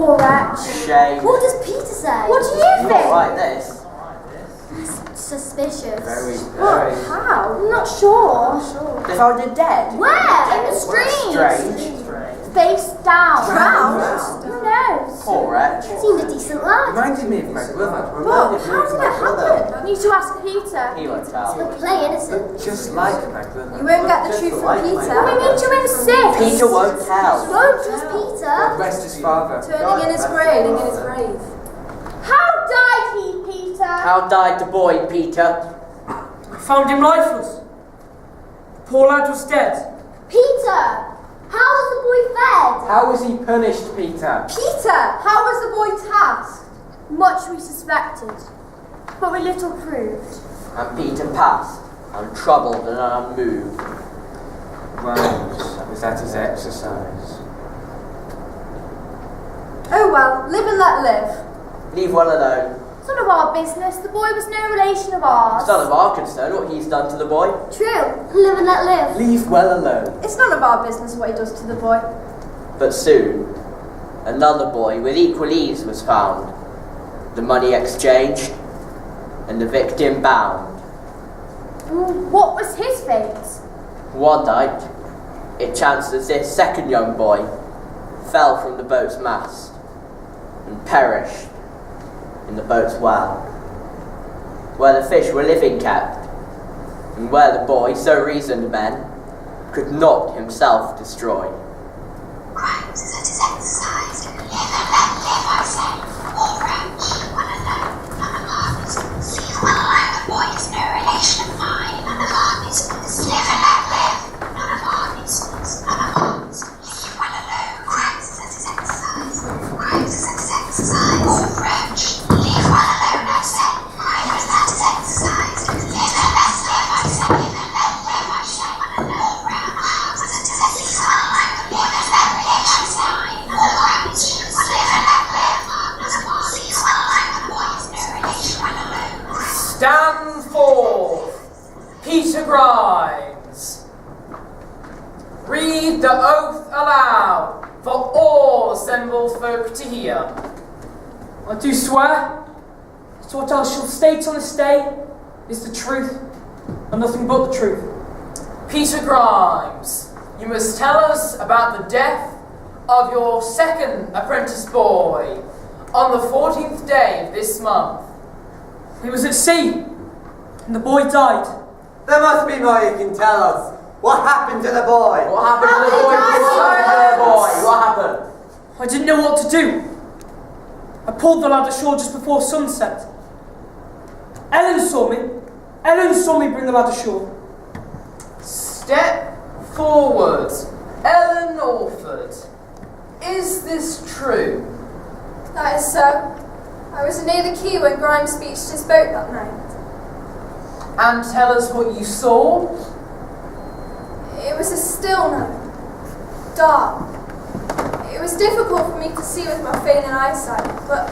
Poor wretch. Shame. What does Peter say? What do you think? Not like this. Suspicious. Very. How? I'm not sure. They found her dead. Where? In the street. Face down. Drowned? Who knows? Poor wretch. Seemed a decent lad. Reminded me of my brother. But how did it happen? I need to ask Peter. He won't tell. He'll play innocent. Just like my brother. You won't get the truth from Peter. We need to insist. Peter won't tell. Won't trust Peter. Rest his father. Turning in his grave. In his grave. How died he, Peter? How died the boy, Peter? I found him lifeless. The poor lad was dead. Peter! How was the boy fed? How was he punished, Peter? Peter! How was the boy tasked? Much we suspected, but we little proved. And Peter passed, untroubled and unmoved. Well, was that his exercise? Oh well, live and let live. Leave well alone. It's none of our business. The boy was no relation of ours. It's none of our concern what he's done to the boy. True. Live and let live. Leave well alone. It's none of our business what he does to the boy. But soon, another boy with equal ease was found, the money exchanged, and the victim bound. What was his fate? One night, it chanced that this second young boy fell from the boat's mast and perished in the boat's well, where the fish were living kept, and where the boy, so reasoned men, could not himself destroy. Crimes that is exercised, live and let live, I say, or wretch, when alone, none of ours, leave well alone, the boy is no relation of mine, none of our business, live and let live, none of our business, none of ours, leave well alone, crimes that is exercised, or wretch, leave well alone, I say, crimes that is exercised, live and let live, I say, live and let live, I say, when alone, or wretch, that is exercised, the boy is no relation of mine, none of our business, live and let live, none of ours, leave well alone, the boy is no relation, when alone. Stand forth, Peter Grimes. Read the oath aloud for all assembled folk to hear. I do swear that what I shall state on this day is the truth and nothing but the truth. Peter Grimes, you must tell us about the death of your second apprentice boy on the 14th day of this month. He was at sea and the boy died. There must be more you can tell us. What happened to the boy? What happened to the boy? What happened? I didn't know what to do. I pulled the lad ashore just before sunset. Ellen saw me bring the lad ashore. Step forward. Ellen Orford. Is this true? That is so. I was near the quay when Grimes beached his boat that night. And tell us what you saw. It was a still night. Dark. It was difficult for me to see with my failing eyesight, but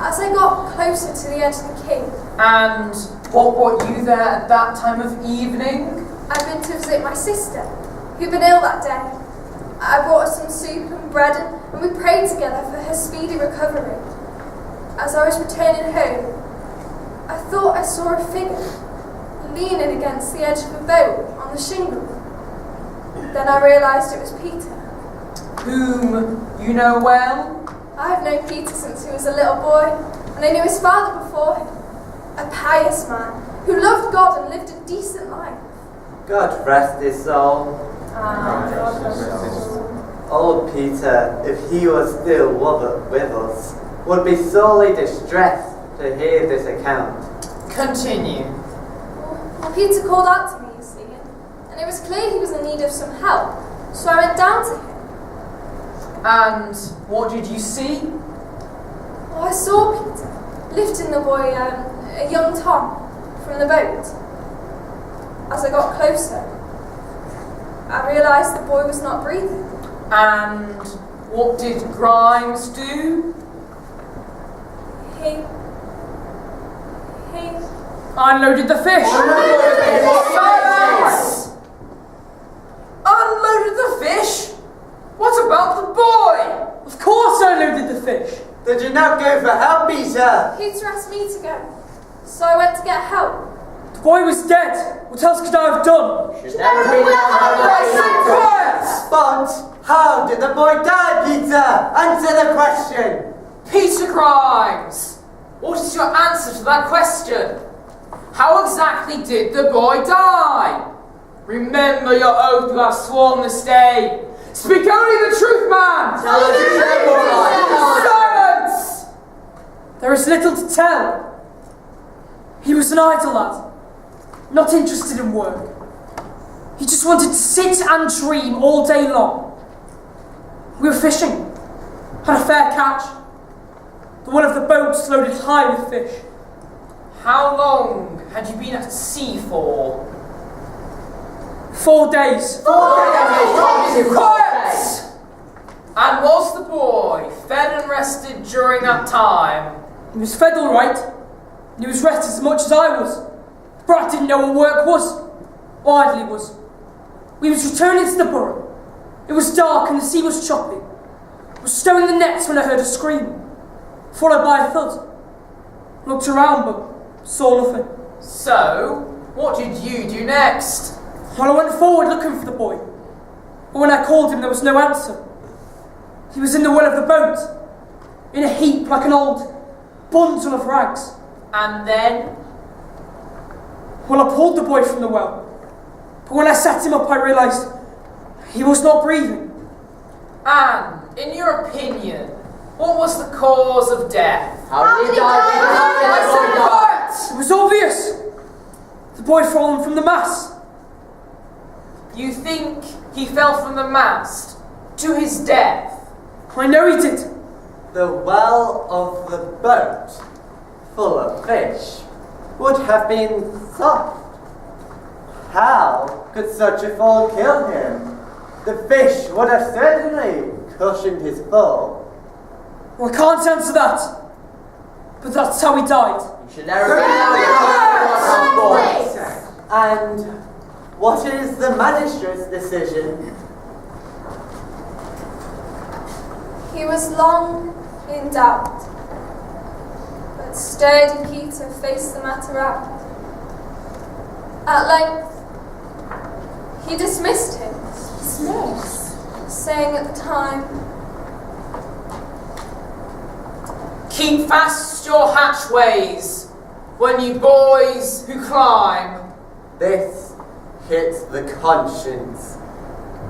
as I got closer to the edge of the quay... And what brought you there at that time of evening? I'd been to visit my sister, who'd been ill that day. I brought her some soup and bread, and we prayed together for her speedy recovery. As I was returning home, I thought I saw a figure leaning against the edge of a boat on the shingle. Then I realised it was Peter. Whom you know well? I've known Peter since he was a little boy, and I knew his father before him. A pious man who loved God and lived a decent life. God rest his soul. Old Peter, if he was still with us, would be sorely distressed to hear this account. Continue. Well, Peter called out to me, you see, and it was clear he was in need of some help, so I went down to him. And what did you see? Well, I saw Peter lifting the boy, a young Tom, from the boat. As I got closer, I realised the boy was not breathing. And what did Grimes do? He Unloaded the fish. Silence! Unloaded the fish? What about the boy? Of course I Peter! Peter asked me to go, so I went to get help. The boy was dead. What else could I have done? Should never be But how did the boy die, Peter? Answer the question! Peter Grimes, what is your answer to that question? How exactly did the boy die? Remember your oath you have sworn this day. Speak only the truth, man! Tell us the truth, Silence! There is little to tell. He was an idle lad, not interested in work. He just wanted to sit and dream all day long. We were fishing, had a fair catch. One of the boats loaded high with fish. How long had you been at sea for? 4 days. Quiet! And was the boy fed and rested during that time? He was fed all right, and he was rested as much as I was. But I didn't know what work was, or idle he was. We was returning to the borough. It was dark and the sea was choppy. I was stowing the nets when I heard a scream, followed by a thud. Looked around but saw nothing. So, what did you do next? Well, I went forward looking for the boy, but when I called him there was no answer. He was in the well of the boat, in a heap like an old bundle of rags. And then? Well, I pulled the boy from the well, but when I sat him up I realised he was not breathing. And, in your opinion, what was the cause of death? How did he die? It was obvious. The boy fallen from the mast. You think he fell from the mast to his death? I know he did. The well of the boat, full of fish, would have been soft. How could such a fall kill him? The fish would have certainly cushioned his fall. Well, I can't answer that, but that's how he died. You should never be And what is the magistrate's decision? He was long in doubt, but sturdy Peter faced the matter out. At length, he dismissed him, saying at the time, Keep fast your hatchways when you boys who climb. This hits the conscience,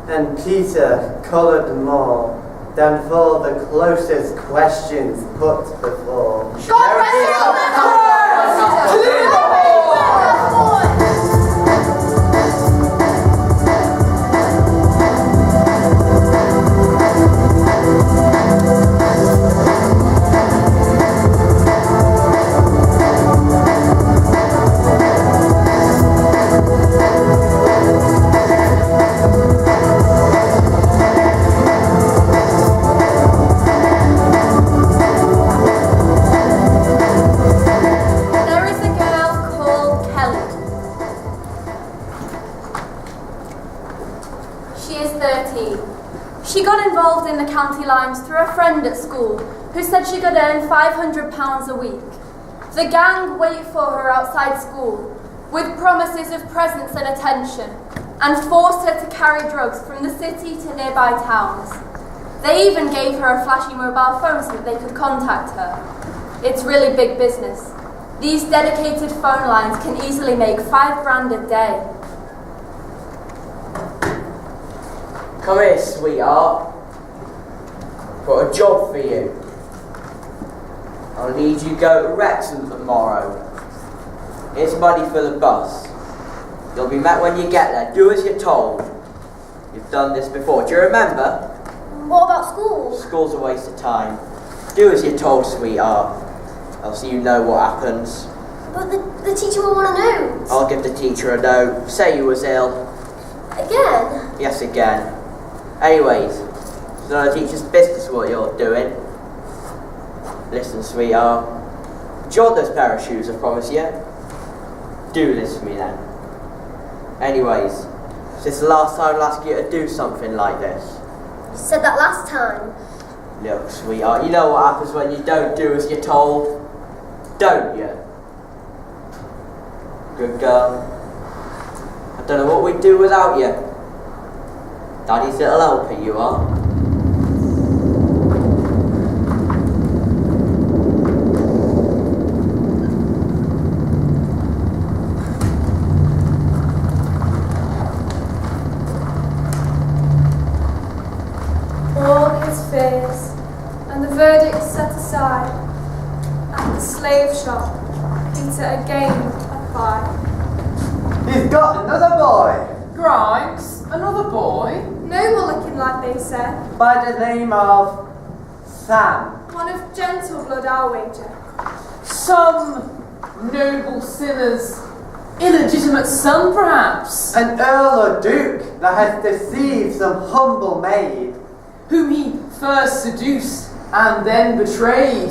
and Peter coloured more than for the closest questions put before. She got involved in the county limes through a friend at school who said she could earn £500 a week. The gang wait for her outside school with promises of presents and attention and forced her to carry drugs from the city to nearby towns. They even gave her a flashy mobile phone so that they could contact her. It's really big business. These dedicated phone lines can easily make £5,000 a day. Come here, sweetheart. Got a job for you. I'll need you to go to Wrexham tomorrow. Here's money for the bus. You'll be met when you get there. Do as you're told. You've done this before. Do you remember? What about school? School's a waste of time. Do as you're told, sweetheart. Else you know what happens. But the teacher will want to know. I'll give the teacher a note. Say you was ill. Again? Yes, again. Anyways, it's not a teacher's business what you're doing. Listen, sweetheart. Do you want this pair of shoes I promised you? Do this for me then. Anyways, this is the last time I'll ask you to do something like this. You said that last time. Look, sweetheart, you know what happens when you don't do as you're told? don't you? Good girl. I don't know what we'd do without you. Daddy's little helper you are. All his fears and the verdict set aside, at the slave shop, Peter again applied. He's got another boy Grimes, another boy? Noble looking lad, they said, by the name of Sam. one of gentle blood, I'll wager. Some noble sinner's illegitimate son, perhaps, An earl or duke that has deceived some humble maid. whom he first seduced and then betrayed.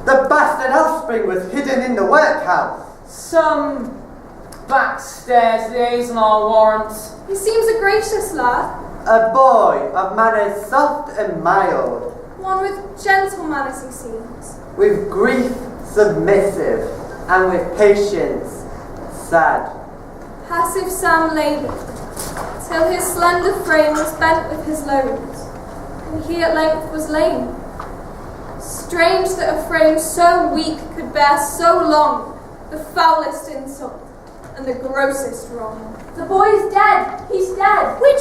The bastard offspring was hidden in the workhouse. Some backstairs liaison, our warrant. He seems a gracious lad, A boy of manners soft and mild, one with gentle manners he seems. with grief submissive, and with patience sad. Passive Sam laboured, till his slender frame was bent with his loads, and he at length was lame. Strange that a frame so weak could bear so long the foulest insult and the grossest wrong. The boy's dead. He's dead. Which